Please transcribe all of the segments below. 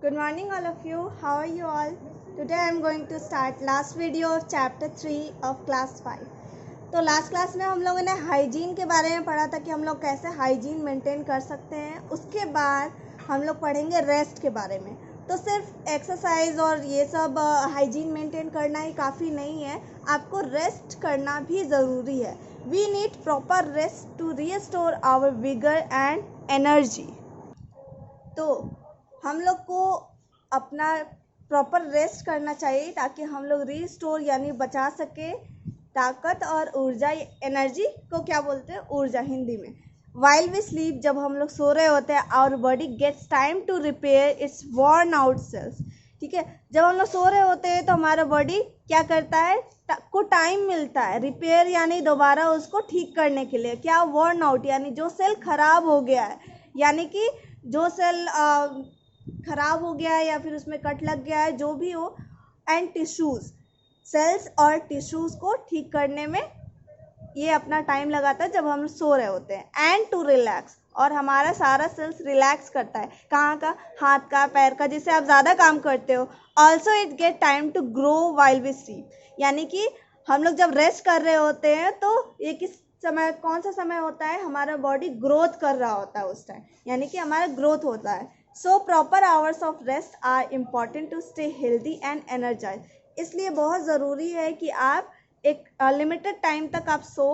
Good morning all of you. How are you all? Today I am going to start last video of chapter 3 of class 5. तो last class में हम लोगों ने hygiene के बारे में पढ़ा था कि हम लोग कैसे हाइजीन मेंटेन कर सकते हैं। उसके बाद हम लोग पढ़ेंगे रेस्ट के बारे में। तो सिर्फ एक्सरसाइज और ये सब हाइजीन मेंटेन करना ही काफ़ी नहीं है, आपको रेस्ट करना भी ज़रूरी है। We need proper rest to restore our vigour and energy. तो हम लोग को अपना प्रॉपर रेस्ट करना चाहिए ताकि हम लोग रीस्टोर यानी बचा सके ताकत और ऊर्जा। एनर्जी को क्या बोलते हैं? ऊर्जा हिंदी में। वाइल वी स्लीप, जब हम लोग सो रहे होते हैं, our body gets time to repair its worn out cells. ठीक है, जब हम लोग सो रहे होते हैं तो हमारा बॉडी क्या करता है, को टाइम मिलता है रिपेयर यानी दोबारा उसको ठीक करने के लिए। क्या? वॉर्न आउट यानी जो सेल खराब हो गया है, यानी कि जो सेल खराब हो गया है या फिर उसमें कट लग गया है, जो भी हो। एंड टिश्यूज़, सेल्स और टिश्यूज़ को ठीक करने में ये अपना टाइम लगाता है जब हम सो रहे होते हैं। एंड टू रिलैक्स, और हमारा सारा सेल्स रिलैक्स करता है। कहाँ का? हाथ का, पैर का, जिससे आप ज़्यादा काम करते हो। Also it get time to grow while we sleep, यानी कि हम लोग जब रेस्ट कर रहे होते हैं तो ये किस समय, कौन सा समय होता है? हमारा बॉडी ग्रोथ कर रहा होता है उस टाइम, यानी कि हमारा ग्रोथ होता है। So proper hours of rest are important to stay healthy and energise. इसलिए बहुत ज़रूरी है कि आप एक लिमिटेड टाइम तक आप सो,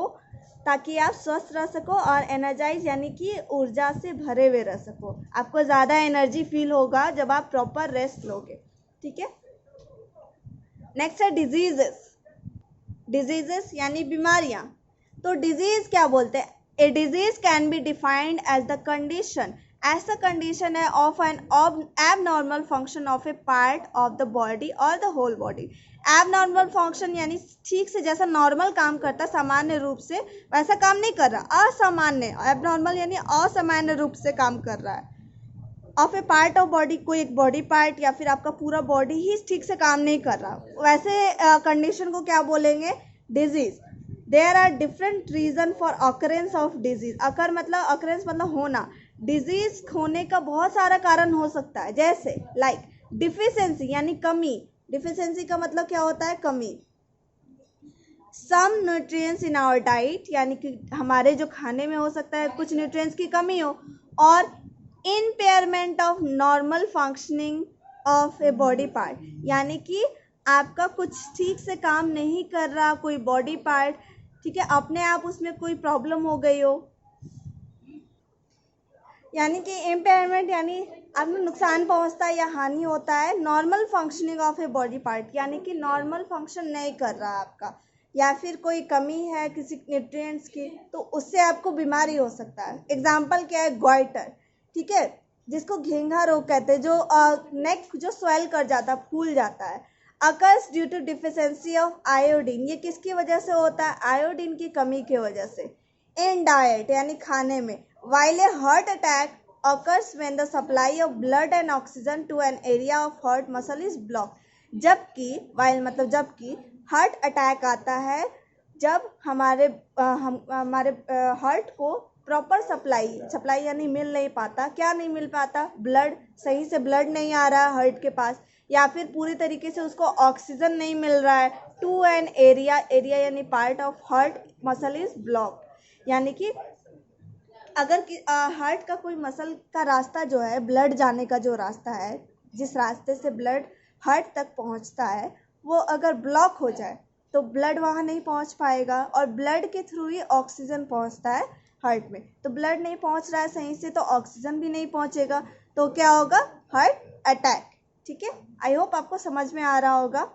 ताकि आप स्वस्थ रह सको और एनर्जाइज यानी कि ऊर्जा से भरे हुए रह सको। आपको ज़्यादा एनर्जी फील होगा जब आप प्रॉपर रेस्ट लोगे। ठीक है, नेक्स्ट है डिजीजेस। डिजीजेस यानी बीमारियाँ। तो डिजीज़ क्या बोलते हैं? A disease can be defined as the condition, ऐसा कंडीशन है of an abnormal function of a part of the body और the whole body. Abnormal function यानी ठीक से जैसा नॉर्मल काम करता है सामान्य रूप से वैसा काम नहीं कर रहा, असामान्य। एबनॉर्मल यानी असामान्य रूप से काम कर रहा है। Of a part of body, कोई एक बॉडी पार्ट या फिर आपका पूरा बॉडी ही ठीक से काम नहीं कर रहा, वैसे कंडीशन को क्या बोलेंगे? Disease. There are different reason for occurrence of disease. Occur मतलब, अकरेंस मतलब होना। डिजीज होने का बहुत सारा कारण हो सकता है, जैसे लाइक डिफिशियंसी यानी कमी। डिफिशियंसी का मतलब क्या होता है? कमी। सम न्यूट्रिएंट्स इन आवर डाइट, यानी कि हमारे जो खाने में हो सकता है कुछ न्यूट्रिएंट्स की कमी हो। और impairment of normal functioning of a body part, यानी कि आपका कुछ ठीक से काम नहीं कर रहा कोई बॉडी पार्ट, ठीक है, अपने आप उसमें कोई प्रॉब्लम हो गई हो, यानी कि इम्पेयरमेंट यानी आपको नुकसान पहुंचता है या हानि होता है normal functioning of a body part, यानी कि नॉर्मल फंक्शन नहीं कर रहा आपका, या फिर कोई कमी है किसी न्यूट्रिएंट्स की, तो उससे आपको बीमारी हो सकता है। एग्जाम्पल क्या है? गॉइटर, ठीक है, जिसको घेंघा रोग कहते हैं, जो नेक जो स्वेल कर जाता है, फूल जाता है। Occurs due to deficiency of iodine, ये किसकी वजह से होता है? आयोडीन की कमी की वजह से। इन डाइट यानी खाने में। while a heart attack occurs when the supply of blood and oxygen to an area of heart muscle is blocked, जबकि while मतलब जबकि हार्ट अटैक आता है जब हमारे हार्ट को प्रॉपर सप्लाई यानी मिल नहीं पाता। क्या नहीं मिल पाता? ब्लड, सही से ब्लड नहीं आ रहा हार्ट के पास, या फिर पूरी तरीके से उसको ऑक्सीजन नहीं मिल रहा है। टू एन एरिया यानी part of heart muscle is block, यानी कि अगर हार्ट का कोई मसल का रास्ता जो है, ब्लड जाने का जो रास्ता है, जिस रास्ते से ब्लड हार्ट तक पहुंचता है, वो अगर ब्लॉक हो जाए तो ब्लड वहाँ नहीं पहुंच पाएगा, और ब्लड के थ्रू ही ऑक्सीजन पहुंचता है हार्ट में। तो ब्लड नहीं पहुंच रहा है सही से तो ऑक्सीजन भी नहीं पहुंचेगा, तो क्या होगा? Heart attack. ठीक है, आई होप आपको समझ में आ रहा होगा।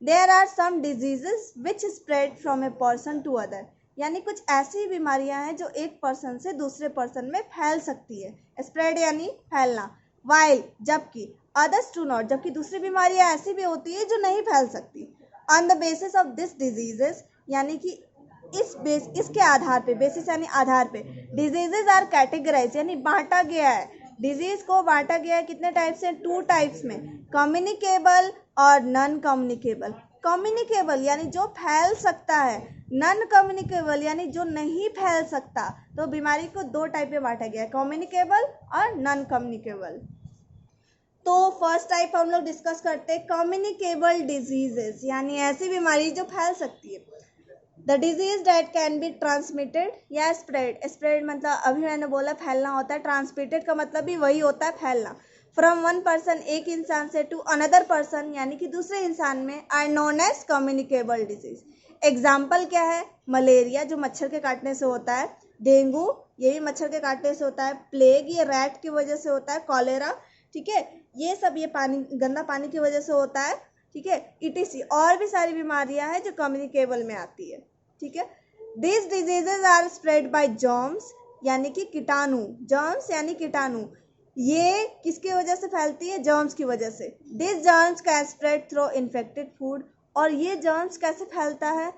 There are some diseases which spread from a person to other, यानी कुछ ऐसी बीमारियां हैं जो एक पर्सन से दूसरे पर्सन में फैल सकती है। स्प्रेड यानी फैलना। वाइल जबकि, अदर्स टू नॉट, जबकि दूसरी बीमारियां ऐसी भी होती है जो नहीं फैल सकती। On the basis of this diseases, यानी कि इसके आधार पे, बेसिस यानी आधार पे, डिजीजेज आर कैटेगराइज यानी बांटा गया है। डिजीज को बांटा गया है कितने टाइप से? 2 टाइप्स में, कम्युनिकेबल और नॉन कम्युनिकेबल। कम्युनिकेबल यानी जो फैल सकता है, नॉन कम्युनिकेबल यानी जो नहीं फैल सकता। तो बीमारी को 2 टाइप में बांटा गया है, कम्युनिकेबल और नॉन कम्युनिकेबल। तो फर्स्ट टाइप हम लोग डिस्कस करते हैं कम्युनिकेबल डिजीजेस, यानी ऐसी बीमारी जो फैल सकती है। The disease date can be transmitted या स्प्रेड। स्प्रेड मतलब अभी मैंने बोला फैलना होता है, ट्रांसमिटेड का मतलब भी वही होता है, फैलना। फ्रॉम वन पर्सन, एक इंसान से, टू अनदर पर्सन यानी कि दूसरे इंसान में, are known as communicable disease. Example क्या है? मलेरिया जो मच्छर के काटने से होता है, डेंगू ये भी मच्छर के काटने से होता है, प्लेग ये रैट की वजह से होता है, कॉलेरा, ठीक है, ये सब ये पानी, गंदा पानी की वजह से होता है, ठीक है, ईटीसी और भी सारी बीमारियां हैं जो कम्युनिकेबल में आती है, ठीक है। This diseases are spread by germs यानी कि कीटाणु, जर्म्स यानी कीटाणु, ये किसकी वजह से फैलती है? जर्म्स की वजह से। This germs can spread through infected food, और ये जर्म्स कैसे फैलता है?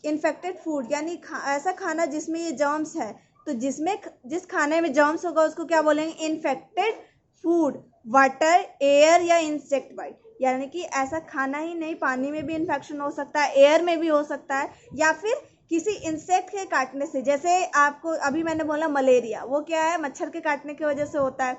इन्फेक्टेड फूड यानी ऐसा खाना जिसमें ये जर्म्स है, तो जिस खाने में जर्म्स होगा उसको क्या बोलेंगे? Infected food. वाटर, एयर या इंसेक्ट बाइट, यानी कि ऐसा खाना ही नहीं, पानी में भी इन्फेक्शन हो सकता है, एयर में भी हो सकता है, या फिर किसी इंसेक्ट के काटने से। जैसे आपको अभी मैंने बोला मलेरिया, वो क्या है? मच्छर के काटने की वजह से होता है।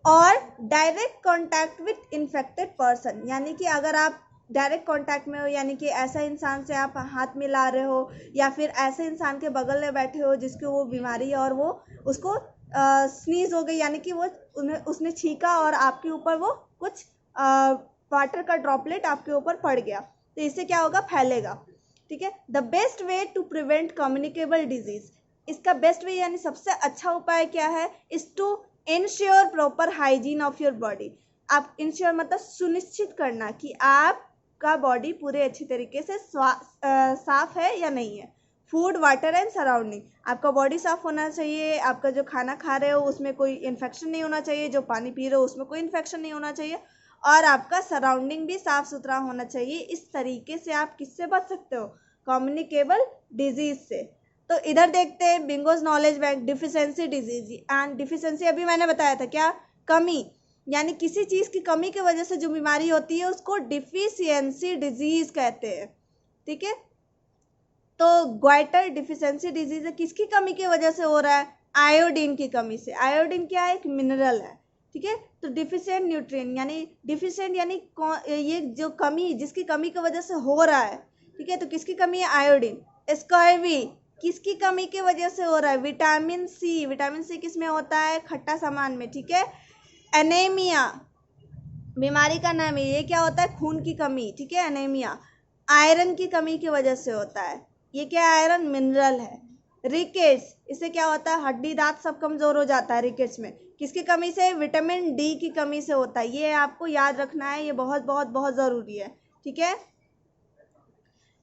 और direct contact with infected person, यानी कि अगर आप डायरेक्ट कांटेक्ट में हो, यानी कि ऐसा इंसान से आप हाथ मिला रहे हो, या फिर ऐसे इंसान के बगल में बैठे हो जिसको वो बीमारी है और वो उसको स्नीज हो गई, यानी कि वो उसने छींका और आपके ऊपर वो कुछ वाटर का ड्रॉपलेट आपके ऊपर पड़ गया, तो इससे क्या होगा? फैलेगा, ठीक है। The best way to prevent communicable disease, इसका बेस्ट वे यानी सबसे अच्छा उपाय क्या है? Is to ensure proper hygiene of your body. आप इंश्योर मतलब सुनिश्चित करना कि आपका बॉडी पूरे अच्छी तरीके से साफ है या नहीं है। फूड, वाटर एंड सराउंडिंग, आपका बॉडी साफ होना चाहिए, आपका जो खाना खा रहे हो उसमें कोई इन्फेक्शन नहीं होना चाहिए, जो पानी पी रहे हो उसमें कोई इन्फेक्शन नहीं होना चाहिए, और आपका सराउंडिंग भी साफ सुथरा होना चाहिए। इस तरीके से आप किससे बच सकते हो? कम्युनिकेबल डिजीज से। तो इधर देखते हैं बिंगोज knowledge bank, deficiency disease and deficiency अभी मैंने बताया था, क्या? कमी, यानी किसी चीज की कमी की वजह से जो बीमारी होती है उसको डिफिशियंसी डिजीज कहते हैं, ठीक है। तो ग्वाइटर डिफिशियंसी डिजीज किसकी कमी की वजह से हो रहा है? आयोडीन की कमी से। आयोडीन क्या है? एक मिनरल है, ठीक है। तो डिफिशियंट न्यूट्रिएंट यानी डिफिशियंट यानी ये जो कमी, जिसकी कमी की वजह से हो रहा है, ठीक है, तो किसकी कमी है? आयोडीन। स्कर्वी किसकी कमी की वजह से हो रहा है? Vitamin C. विटामिन सी किस में होता है? खट्टा सामान में, ठीक है। एनीमिया बीमारी का नाम है, ये क्या होता है? खून की कमी, ठीक है, एनीमिया। आयरन की कमी की वजह से होता है, ये क्या है? आयरन मिनरल है। रिकेट्स, इससे क्या होता है? हड्डी दांत सब कमजोर हो जाता है रिकेट्स में, किसकी कमी से? विटामिन डी की कमी से होता है। ये आपको याद रखना है, ये बहुत बहुत बहुत जरूरी है, ठीक है।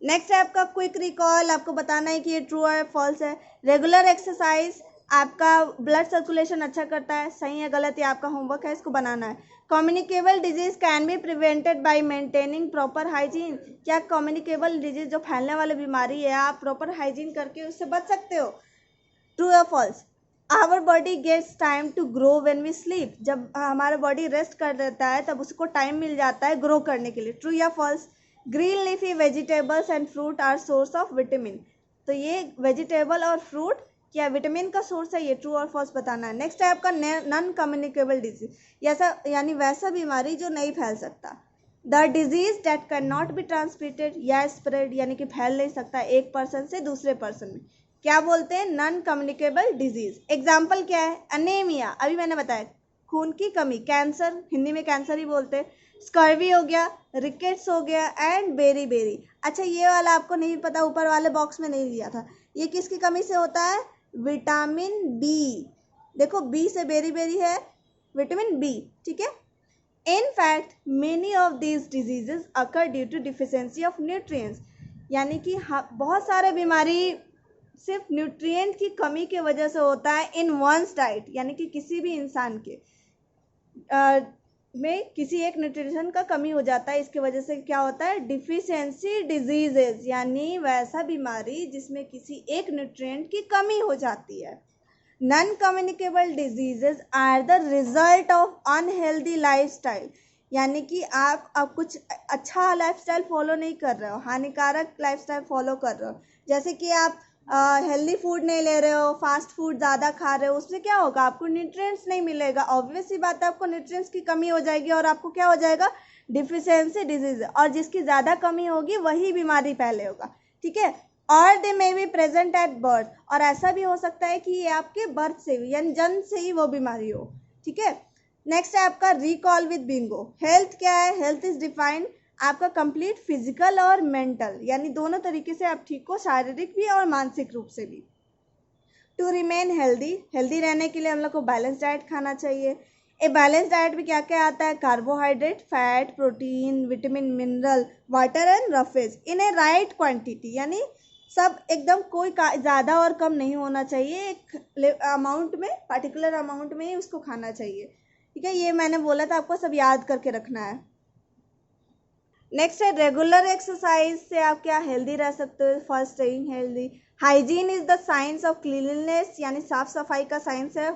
नेक्स्ट है आपका क्विक रिकॉल, आपको बताना है कि ये ट्रू है फॉल्स है। रेगुलर एक्सरसाइज आपका ब्लड सर्कुलेशन अच्छा करता है, सही है गलत, ये आपका होमवर्क है, इसको बनाना है। Communicable disease can be prevented by maintaining proper hygiene, क्या कम्युनिकेबल डिजीज जो फैलने वाली बीमारी है आप प्रॉपर हाइजीन करके उससे बच सकते हो? ट्रू या false? Our body gets time to grow when we sleep, जब हमारा बॉडी रेस्ट कर देता है तब उसको टाइम मिल जाता है ग्रो करने के लिए। ट्रू या false? Green leafy vegetables and fruit are source of vitamin, तो ये वेजिटेबल और फ्रूट क्या विटामिन का सोर्स है? ये ट्रू और फॉल्स बताना है। नेक्स्ट है आपका नॉन कम्युनिकेबल डिजीज, ऐसा यानी वैसा बीमारी जो नहीं फैल सकता। The disease that can not be transmitted या स्प्रेड, यानी कि फैल नहीं सकता एक पर्सन से दूसरे पर्सन में, क्या बोलते हैं? Non communicable disease. एग्जाम्पल क्या है? अनेमिया, अभी मैंने बताया, खून की कमी। कैंसर, हिंदी में कैंसर ही बोलते हैं। स्कर्वी हो गया, रिकेट्स हो गया, एंड बेरी बेरी। अच्छा ये वाला आपको नहीं पता, ऊपर वाले बॉक्स में नहीं लिया था, ये किसकी कमी से होता है? Vitamin B. देखो बी से बेरी बेरी है, विटामिन बी, ठीक है। In fact, many of these diseases occur due to deficiency of nutrients, यानी कि बहुत सारे बीमारी सिर्फ न्यूट्रिएंट की कमी की वजह से होता है इन वंस डाइट, यानी कि किसी भी इंसान के में किसी एक न्यूट्रिशन का कमी हो जाता है, इसकी वजह से क्या होता है? डिफिशियंसी डिजीजेस, यानी वैसा बीमारी जिसमें किसी एक न्यूट्रिएंट की कमी हो जाती है। Non communicable diseases are the result of unhealthy lifestyle, यानी कि आप कुछ अच्छा लाइफस्टाइल फॉलो नहीं कर रहे हो, हानिकारक लाइफस्टाइल फॉलो कर रहे हो, जैसे कि आप हेल्दी फूड नहीं ले रहे हो, फास्ट फूड ज़्यादा खा रहे हो, उससे क्या होगा, आपको न्यूट्रिएंट्स नहीं मिलेगा। ऑब्वियस सी बात है, आपको न्यूट्रिएंट्स की कमी हो जाएगी और आपको क्या हो जाएगा, डिफिशियंसी डिजीज। और जिसकी ज़्यादा कमी होगी वही बीमारी पहले होगा, ठीक है। और they may be present at birth, और ऐसा भी हो सकता है कि ये आपके बर्थ से भी यानी जन्म से ही वो बीमारी हो, ठीक है। नेक्स्ट है आपका रिकॉल विद बिंगो। हेल्थ क्या है, हेल्थ इज डिफाइंड आपका कंप्लीट फिजिकल और मेंटल, यानी दोनों तरीके से आप ठीक हो, शारीरिक भी और मानसिक रूप से भी। टू रिमेन हेल्दी, हेल्दी रहने के लिए हम लोग को बैलेंस डाइट खाना चाहिए। ए बैलेंस डाइट में क्या क्या आता है, carbohydrate, fat, protein, vitamin, mineral, water and roughage in A right quantity, यानी सब एकदम कोई ज़्यादा और कम नहीं होना चाहिए, एक अमाउंट में, पर्टिकुलर अमाउंट में ही उसको खाना चाहिए, ठीक है। ये मैंने बोला था आपको सब याद करके रखना है। नेक्स्ट है रेगुलर एक्सरसाइज से आप क्या हेल्दी रह सकते हो, for staying healthy. Hygiene is the science of cleanliness, यानी साफ सफाई का साइंस है।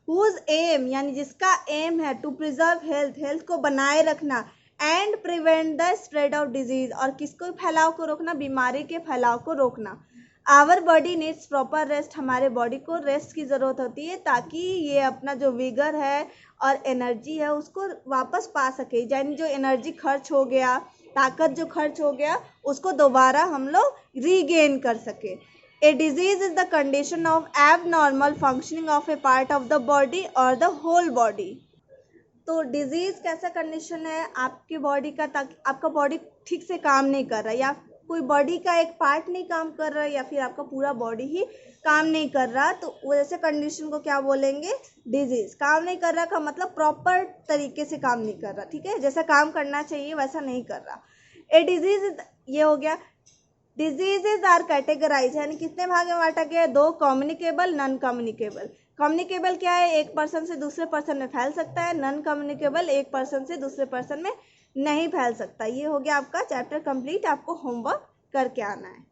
हुज एम, यानी जिसका एम है टू प्रिजर्व हेल्थ, हेल्थ को बनाए रखना, and prevent the spread of disease, और किसको फैलाव को रोकना, बीमारी के फैलाव को रोकना। Our body needs proper rest, हमारे बॉडी को रेस्ट की ज़रूरत होती है ताकि ये अपना जो विगर है और एनर्जी है उसको वापस पा सके, यानी जो एनर्जी खर्च हो गया, ताकत जो खर्च हो गया, उसको दोबारा हम लोग रीगेन कर सके। A disease is the condition of abnormal functioning of a part of the body और द होल बॉडी। तो डिजीज कैसा कंडीशन है आपकी बॉडी का, ताकि आपका बॉडी ठीक से काम नहीं कर रहा, या कोई बॉडी का एक पार्ट नहीं काम कर रहा है, या फिर आपका पूरा बॉडी ही काम नहीं कर रहा, तो वैसे कंडीशन को क्या बोलेंगे, डिजीज। काम नहीं कर रहा का मतलब प्रॉपर तरीके से काम नहीं कर रहा, ठीक है, जैसा काम करना चाहिए वैसा नहीं कर रहा। ए डिजीज, ये हो गया। डिजीजेज आर कैटेगराइज, यानी कितने भाग में बांटा गया है, दो, कम्युनिकेबल, नॉन कम्युनिकेबल। कम्युनिकेबल क्या है, एक पर्सन से दूसरे पर्सन में फैल सकता है। नॉन कम्युनिकेबल एक पर्सन से दूसरे पर्सन में नहीं फैल सकता। ये हो गया आपका चैप्टर कंप्लीट, आपको होमवर्क करके आना है।